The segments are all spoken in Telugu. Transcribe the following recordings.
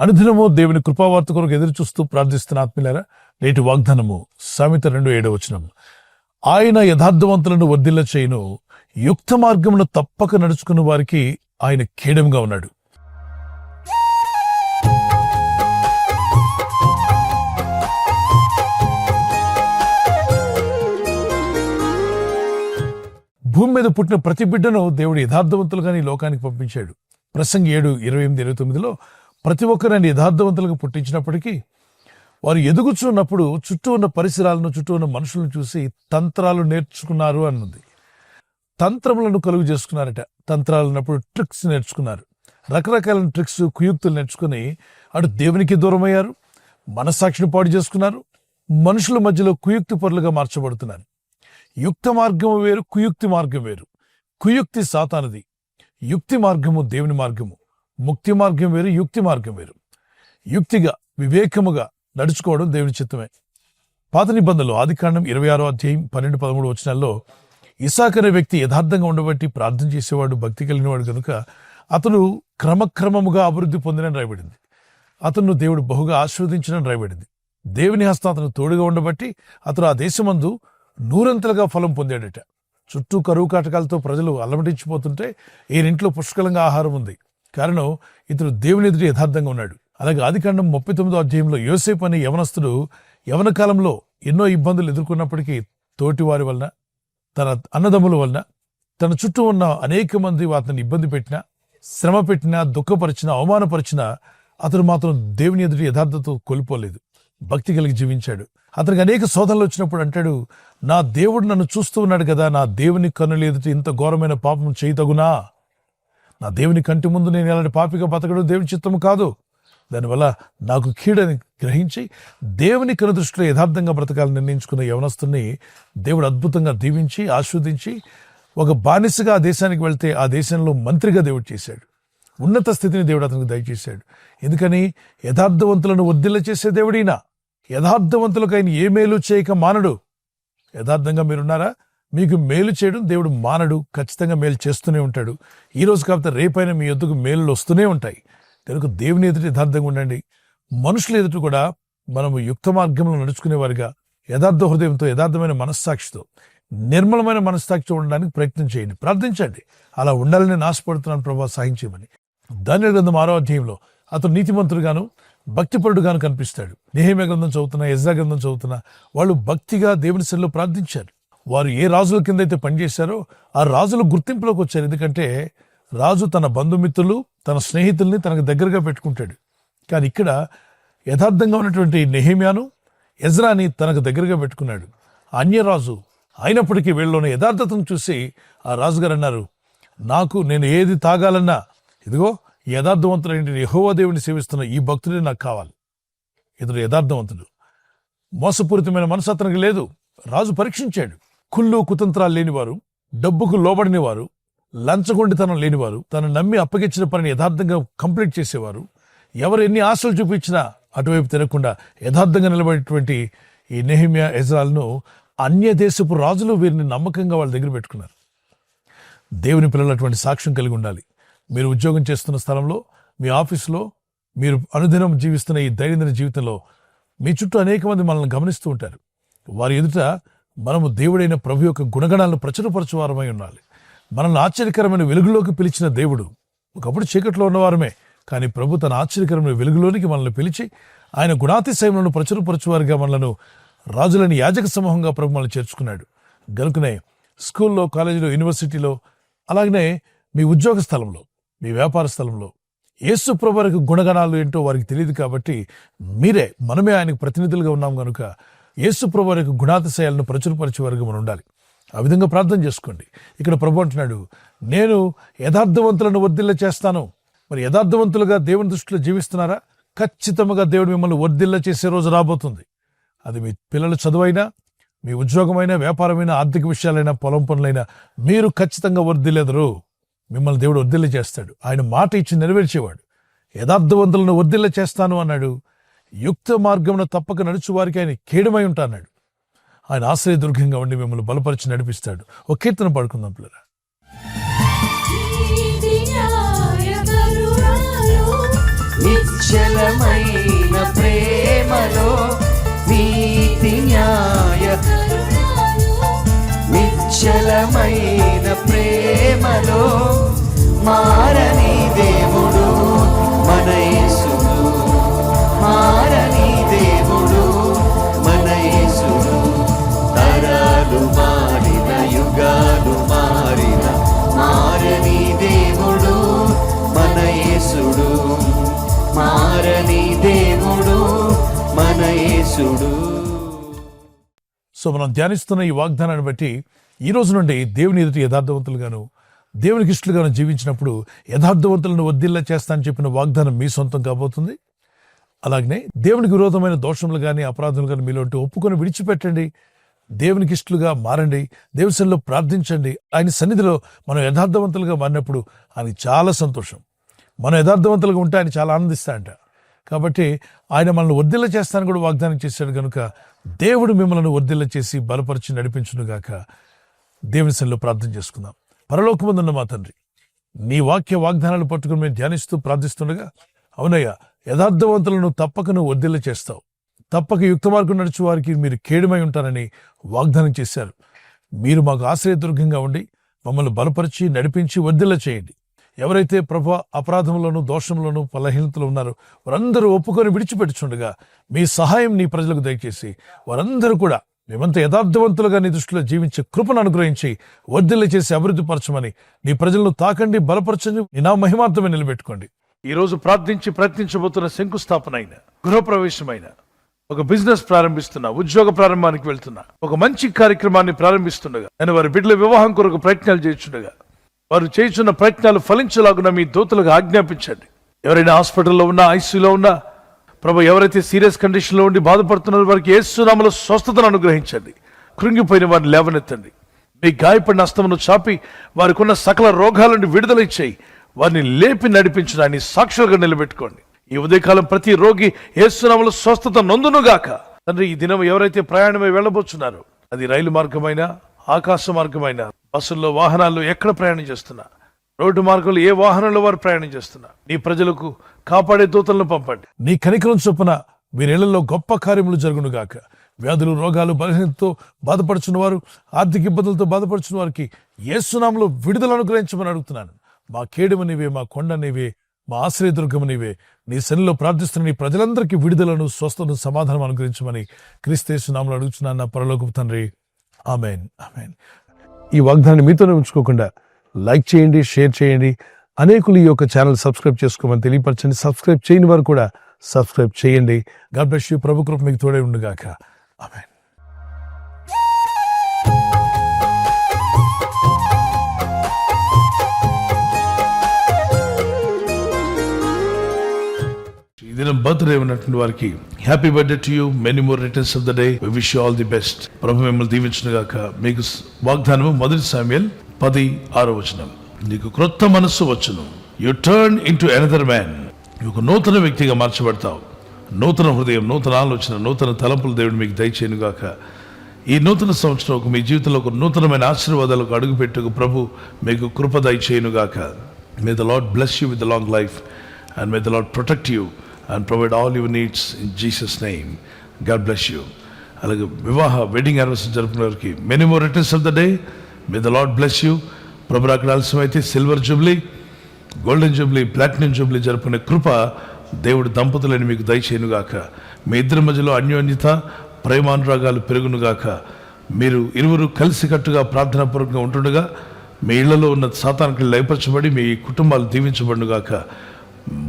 అనుదినము దేవుని కృపావార్త కొరకు ఎదురు చూస్తూ ప్రార్థిస్తున్న ఆత్మీయులారా, నేటి వాగ్దానము సామెత 2:7. ఆయన యథార్థవంతులను వర్ధిల్ల చేయును, యుక్త మార్గమును తప్పక నడుచుకున్న వారికి ఆయన కేడముగా ఉన్నాడు. భూమి మీద పుట్టిన ప్రతి బిడ్డను దేవుడు యథార్థవంతులుగా ఈ లోకానికి పంపించాడు. ప్రసంగి 7:28-29 ప్రతి ఒక్కరిని యథార్థవంతులుగా పుట్టించినప్పటికీ వారు ఎదుగుచున్నప్పుడు చుట్టూ ఉన్న పరిసరాలను, చుట్టూ ఉన్న మనుషులను చూసి తంత్రాలు నేర్చుకున్నారు అన్నది. తంత్రములను కలుగు చేసుకున్నారట. తంత్రాలు అన్నప్పుడు ట్రిక్స్ నేర్చుకున్నారు. రకరకాల ట్రిక్స్, కుయుక్తులు నేర్చుకుని అటు దేవునికి దూరం అయ్యారు, మనస్సాక్షిని పాడు చేసుకున్నారు, మనుషుల మధ్యలో కుయుక్తి పరులుగా మార్చబడుతున్నారు. యుక్త మార్గము వేరు, కుయుక్తి మార్గం వేరు. కుయుక్తి సాతానుది, యుక్తి మార్గము దేవుని మార్గము. ముక్తి మార్గం వేరు, యుక్తి మార్గం వేరు. యుక్తిగా, వివేకముగా నడుచుకోవడం దేవుని చిత్తమే. పాత నిబంధనలో ఆదికాండం 26:12-13 ఇస్సాకు అనే వ్యక్తి యథార్థంగా ఉండబట్టి ప్రార్థన చేసేవాడు, భక్తి కలిగినవాడు కనుక అతను క్రమక్రమముగా అభివృద్ధి పొందినని రాయబడింది. అతను దేవుడు బహుగా ఆశీర్వదించినని రాయబడింది. దేవుని హస్తం అతను తోడుగా ఉండబట్టి అతను ఆ దేశమందు నూరంతలుగా ఫలం పొందాడట. చుట్టూ కరువు కాటకాలతో ప్రజలు అల్లమటించిపోతుంటే ఈయనింట్లో పుష్కలంగా ఆహారం ఉంది. కారణం ఇతడు దేవుని ఎదుటి యథార్థంగా ఉన్నాడు. అలాగే ఆదికాండం 39 యోసేపు అనే యవనస్తుడు యవన కాలంలో ఎన్నో ఇబ్బందులు ఎదుర్కొన్నప్పటికీ తోటివారి వలన, తన అన్నదమ్ముల వలన, తన చుట్టూ ఉన్న అనేక మంది అతన్ని ఇబ్బంది పెట్టినా, శ్రమ పెట్టినా, దుఃఖపరిచినా, అవమానపరిచినా అతడు మాత్రం దేవుని ఎదుటి యథార్థతో కోల్పోలేదు. భక్తి కలిగి జీవించాడు. అతనికి అనేక శోధనలు వచ్చినప్పుడు అంటాడు, నా దేవుడు నన్ను చూస్తూ ఉన్నాడు కదా, నా దేవుని కన్నులు ఎదుటి ఇంత ఘోరమైన పాపం చేయతగునా? నా దేవుని కంటి ముందు నేను ఎలాంటి పాపిగా బతకడం దేవుని చిత్తము కాదు. దానివల్ల నాకు కీడని గ్రహించి దేవుని కనుదృష్టిలో యథార్థంగా బ్రతకాలని నిర్ణయించుకున్న యవనస్తుని దేవుడు అద్భుతంగా దీవించి, ఆస్వాదించి ఒక బానిసగా ఆ దేశానికి వెళ్తే ఆ దేశంలో మంత్రిగా దేవుడు చేశాడు. ఉన్నత స్థితిని దేవుడు అతనికి దయచేశాడు. ఎందుకని? యథార్థవంతులను వర్ధిల్ల చేసే దేవుడినా. యథార్థవంతులకు ఆయన ఏ మేలు చేయక మానడు. యథార్థంగా మీరున్నారా? మీకు మేలు చేయడం దేవుడు మానడు. ఖచ్చితంగా మేలు చేస్తూనే ఉంటాడు. ఈ రోజు కాకపోతే రేపైనా మీ యొద్దకు మేలు వస్తూనే ఉంటాయి. కనుక దేవుని ఎదుటి యథార్థంగా ఉండండి. మనుషుల ఎదుటి కూడా మనము యుక్త మార్గంలో నడుచుకునేవారిగా యథార్థ హృదయంతో, యథార్థమైన మనస్సాక్షితో, నిర్మలమైన మనస్సాక్షితో ఉండడానికి ప్రయత్నం చేయండి. ప్రార్థించండి. అలా ఉండాలని ఆశపడుతున్నాను ప్రభా, సహాయం చేయమని. దానియేలు గ్రంథం 6వ అతను నీతిమంతుడుగాను, భక్తిపరుడుగాను కనిపిస్తాడు. నెహెమ్యా గ్రంథం చదువుతున్నా, ఎజ్రా గ్రంథం చదువుతున్నా వాళ్ళు భక్తిగా దేవుని సన్నిధిలో ప్రార్థించారు. వారు ఏ రాజుల కింద అయితే పనిచేశారో ఆ రాజుల గుర్తింపులోకి వచ్చారు. ఎందుకంటే రాజు తన బంధుమిత్రులు, తన స్నేహితుల్ని తనకు దగ్గరగా పెట్టుకుంటాడు. కానీ ఇక్కడ యథార్థంగా ఉన్నటువంటి నెహెమ్యాను, ఎజ్రాని తనకు దగ్గరగా పెట్టుకున్నాడు. అన్యరాజు అయినప్పటికీ వీళ్ళలోని యథార్థతను చూసి ఆ రాజుగారు అన్నారు, నేను ఏది తాగాలన్నా ఇదిగో యథార్థవంతుడైన యెహోవా దేవుని సేవిస్తున్న ఈ భక్తుడే నాకు కావాలి. ఇతడు యథార్థవంతుడు. మోసపూరితమైన మనసు అతనికి లేదు. రాజు పరీక్షించాడు. కుళ్ళు కుతంత్రాలు లేనివారు, డబ్బుకు లోబడినవారు, లంచగొండితనం లేనివారు, తను నమ్మి అప్పగించిన పనిని యథార్థంగా కంప్లీట్ చేసేవారు, ఎవరు ఎన్ని ఆశలు చూపించినా అటువైపు తినకుండా యథార్థంగా నిలబడేటువంటి ఈ నెహెమ్యా, ఎజ్రాలను అన్య దేశపు రాజులు వీరిని నమ్మకంగా వాళ్ళ దగ్గర పెట్టుకున్నారు. దేవుని పిల్లలు అటువంటి సాక్ష్యం కలిగి ఉండాలి. మీరు ఉద్యోగం చేస్తున్న స్థలంలో, మీ ఆఫీసులో, మీరు అనుదినం జీవిస్తున్న ఈ దైనందిన జీవితంలో మీ చుట్టూ అనేక మంది మనల్ని గమనిస్తూ ఉంటారు. వారి ఎదుట మనము దేవుడైన ప్రభు యొక్క గుణగణాలను ప్రచురపరచువారమై ఉండాలి. మనల్ని ఆశ్చర్యకరమైన వెలుగులోకి పిలిచిన దేవుడు. ఒకప్పుడు చీకట్లో ఉన్నవారమే, కానీ ప్రభు తన ఆశ్చర్యకరమైన వెలుగులోనికి మనల్ని పిలిచి ఆయన గుణాతిశయములను ప్రచురపరచువారిగా మనలను రాజులని యాజక సమూహంగా ప్రభు మనల్ని చేర్చుకున్నాడు. గనుకనే స్కూల్లో, కాలేజీలో, యూనివర్సిటీలో, అలాగనే మీ ఉద్యోగ స్థలంలో, మీ వ్యాపార స్థలంలో యేసు ప్రభువుకి గుణగణాలు ఏంటో వారికి తెలియదు. కాబట్టి మనమే ఆయనకు ప్రతినిధులుగా ఉన్నాం కనుక యేసు ప్రభువుకి గుణాతిశయాలను ప్రచురపరిచే వారికి మనం ఉండాలి. ఆ విధంగా ప్రార్థన చేసుకోండి. ఇక్కడ ప్రభు అంటున్నాడు, నేను యథార్థవంతులను వర్ధిల్ల చేస్తాను. మరి యథార్థవంతులుగా దేవుని దృష్టిలో జీవిస్తున్నారా? ఖచ్చితంగా దేవుడు మిమ్మల్ని వర్ధిల్ల చేసే రోజు రాబోతుంది. అది మీ పిల్లల చదువైనా, మీ ఉద్యోగమైనా, వ్యాపారమైనా, ఆర్థిక విషయాలైనా, పొలం పనులైనా మీరు ఖచ్చితంగా వర్ధిల్లెదరు. మిమ్మల్ని దేవుడు వర్ధిల్ల చేస్తాడు. ఆయన మాట ఇచ్చి నెరవేర్చేవాడు. యథార్థవంతులను వర్ధిల్ల చేస్తాను అన్నాడు. యుక్త మార్గమున తప్పక నడుచు వారికి ఆయన కేడమై ఉంటాన్నాడు. ఆయన ఆశ్రయదుర్గంగా ఉండి మిమ్మల్ని బలపరిచి నడిపిస్తాడు. ఒక కీర్తన పాడుకుందాం పిల్లరా. నిశ్చలమైన ప్రేమలో నీతి న్యాయ నిశ్చలమైన ప్రేమలో మారని దేవుడు మన యేసుడు, మారని దేవుడు మన యేసుడు. తరాలు మారిన యుగాలు మారిన మారని దేవుడు మన యేసుడు, మారని దేవుడు మన యేసుడు. సో మనం ధ్యానిస్తున్న ఈ వాగ్దానాన్ని బట్టి ఈ రోజు నుండి దేవుని ఎదుటి యథార్థవంతులుగాను దేవునికి ఇష్టలుగాను జీవించినప్పుడు యథార్థవంతులను వర్ధిల్ల చేస్తా అని చెప్పిన వాగ్దానం మీ సొంతం కాబోతుంది. అలాగనే దేవునికి విరోధమైన దోషములు కానీ అపరాధములు కానీ మీలో ఒప్పుకొని విడిచిపెట్టండి. దేవునికి ఇష్టలుగా మారండి. దేవుని సన్నిధిలో ప్రార్థించండి. ఆయన సన్నిధిలో మనం యథార్థవంతులుగా మారినప్పుడు ఆయనకి చాలా సంతోషం. మనం యథార్థవంతులుగా ఉంటే ఆయన చాలా ఆనందిస్తాడంట. కాబట్టి ఆయన మనల్ని వర్ధిల్ల చేస్తానని కూడా వాగ్దానం చేశాడు కనుక దేవుడు మిమ్మల్ని వర్ధిల్ల చేసి బలపరిచి నడిపించునుగాక. దేవుని సన్నిధిలో ప్రార్థన చేసుకుందాం. పరలోకమందున్న మా తండ్రి, నీ వాక్య వాగ్దానాలు పట్టుకుని మేము ధ్యానిస్తూ ప్రార్థిస్తుండగా, అవునయ్యా, యథార్థవంతులను తప్పకను వర్ధిల్ల చేస్తావు, తప్పక యుక్త మార్గం నడుచు వారికి మీరు కేడుమై ఉంటారని వాగ్దానం చేశారు. మీరు మాకు ఆశ్రయదుర్గంగా ఉండి మమ్మల్ని బలపరిచి నడిపించి వర్ధిల్ల చేయండి. ఎవరైతే ప్రభు అపరాధములను దోషములను బలహీనతలు ఉన్నారో వారందరూ ఒప్పుకొని విడిచిపెట్టుచుండగా మీ సహాయం నీ ప్రజలకు దయచేసి వారందరూ కూడా మేమంతా యథార్థవంతులుగా నీ దృష్టిలో జీవించే కృపను అనుగ్రహించి వర్ధిల్ల చేసి అభివృద్ధి పరచమని నీ ప్రజలను తాకండి, బలపరచండి, నీ నా మహిమార్థమే నిలబెట్టుకోండి. ఈ రోజు ప్రార్థించి ప్రయత్నించబోతున్న శంకుస్థాపన అయిన, గృహప్రవేశమైన, ఒక బిజినెస్ ప్రారంభిస్తున్నా, ఉద్యోగ ప్రారంభానికి వెళ్తున్నా, ఒక మంచి కార్యక్రమాన్ని ప్రారంభిస్తుండగా, నేను వారి బిడ్డల వివాహం కొరకు ప్రయత్నాలు చేస్తుండగా వారు చేస్తున్న ప్రయత్నాలు ఫలించలాగున మీ దూతలకు ఆజ్ఞాపించండి. ఎవరైనా హాస్పిటల్లో ఉన్నా, ఐసీయూలో ఉన్నా, ప్రభు ఎవరైతే సీరియస్ కండిషన్లో ఉండి బాధపడుతున్నారో వారికి యేసు నామములో స్వస్థతను అనుగ్రహించండి. కృంగిపోయిన వారిని లేవనెత్తండి. మీ గాయపడిన హస్తమును చాపి వారికి ఉన్న సకల రోగాల నుండి విడుదల ఇచ్చేయి. వారిని లేపి నడిపించడాన్ని సాక్షులుగా నిలబెట్టుకోండి. ఈ ఉదయకాలం ప్రతి రోగి యేసు నామములో స్వస్థత నొందునుగాక. తండ్రి, ఈ దినం ఎవరైతే ప్రయాణమై వెళ్ళబోతున్నారో, అది రైలు మార్గమైనా, ఆకాశ మార్గమైనా, బస్సుల్లో, వాహనాల్లో ఎక్కడ ప్రయాణం చేస్తున్నా, రోడ్డు మార్గంలో ఏ వాహనంలో వారు ప్రయాణం చేస్తున్నా, నీ ప్రజలకు కాపాడే దూతలను పంపండి. నీ కనికరం చొప్పున వీరిళ్లలో గొప్ప కార్యములు జరుగునుగాక. వ్యాధులు, రోగాలు, బలహీనతతో బాధపడుచున్న వారు, ఆర్థిక ఇబ్బందులతో బాధపడుచున్న వారికి యేసు నామములో విడుదల అనుగ్రహించమని అడుగుతున్నాను. మా కేడము నీవే, మా కొండ నీవే, మా ఆశ్రయదుర్గము నీవే. నీ సన్నిధిలో ప్రార్థిస్తున్న నీ ప్రజలందరికీ విడుదలను, స్వస్థతను, సమాధానం అనుగ్రహించమని క్రీస్తు యేసు నామములో అడుగుతున్నాను నా పరలోకపు తండ్రి. Amen, amen. ఈ వాగ్దానాన్ని మీతోనే ఉంచుకోకుండా లైక్ చేయండి, షేర్ చేయండి. అనేకులు ఈ యొక్క ఛానల్ సబ్స్క్రైబ్ చేసుకోమని తెలియపరచండి. సబ్స్క్రైబ్ చేయని వారు కూడా సబ్స్క్రైబ్ చేయండి. God bless you. ప్రభు కృప మీకు తోడై ఉండుగాక. ఆమెన్. ఈ దినం బర్త్డే ఉన్నటువంటి వారికి happy birthday to you, many more returns of the day. We wish you all the best. ప్రభు మిమ్మల్ని దీవించునుగాక. మీకు వాగ్దానము 1 శామ్యూయల్ 10:6 నీకు క్రొత్త మనస్సు వచ్చును. U turn into another man. నువ్వు నూతన వ్యక్తిగా మార్చబడతావు. నూతన హృదయం, నూతన ఆలోచన, నూతన తలంపులు దేవుడు మీకు దయచేయునుగాక. ఈ నూతన సంవత్సరం మీ జీవితంలో ఒక నూతనమైన ఆశీర్వాదాలకు అడుగుపెట్టుకు ప్రభు మీకు కృప దయచేయునుగాక. May the lord bless you with the long life and may the lord protect you and provide all your needs in Jesus' name. God bless you. అలాగే వెడ్డింగ్ యానివర్సరీ జరుపుకునే వారికి many more returns of the day. May the lord bless you. ప్రభు అక్కడ ఆలస్యమైతే silver jubilee, golden jubilee, platinum jubilee జరుపుకునే కృప దేవుడు దంపతులని మీకు దయచేయునుగాక. మీ ఇద్దరి మధ్యలో అన్యోన్యత, ప్రేమానురాగాలు పెరుగునుగాక. మీరు ఇరువురు కలిసికట్టుగా ప్రార్థనాపూర్వకంగా ఉంటుండగా మీ ఇళ్లలో ఉన్న సాతానికి లయపరచబడి మీ కుటుంబాలు దీవించబడునుగాక.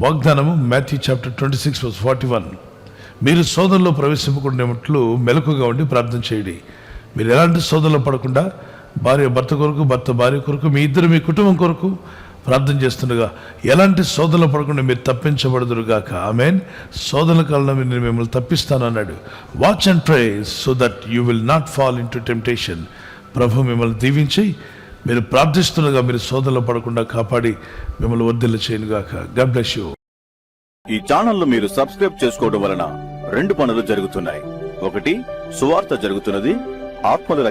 వాగ్దానము మాథ్యూ చాప్టర్ 26:41. మీరు శోధనలో ప్రవేశింపకుండాట్లు మెలకుగా ఉండి ప్రార్థన చేయండి. మీరు ఎలాంటి శోధనలో పడకుండా భార్య భర్త కొరకు, భర్త భార్య కొరకు, మీ ఇద్దరు మీ కుటుంబం కొరకు ప్రార్థన చేస్తుండగా ఎలాంటి శోధనలో పడకుండా మీరు తప్పించబడదురుగాక. ఆమేన్. శోధనల కాలంలో నేను మిమ్మల్ని తప్పిస్తాను అన్నాడు. Watch and pray so that you will not fall into temptation. ప్రభు మిమ్మల్ని దీవించి మీరు ప్రార్థిస్తుండగా మీరు శోధనలో పడకుండా కాపాడి మిమ్మల్ని వర్ధిల్ల చేయనుగాక. God bless you. ఈ ఛానల్ మీరు సబ్స్క్రైబ్ చేసుకోవడం వలన రెండు పనులు జరుగుతున్నాయి. ఒకటి, సువార్త జరుగుతున్నది, ఆత్మల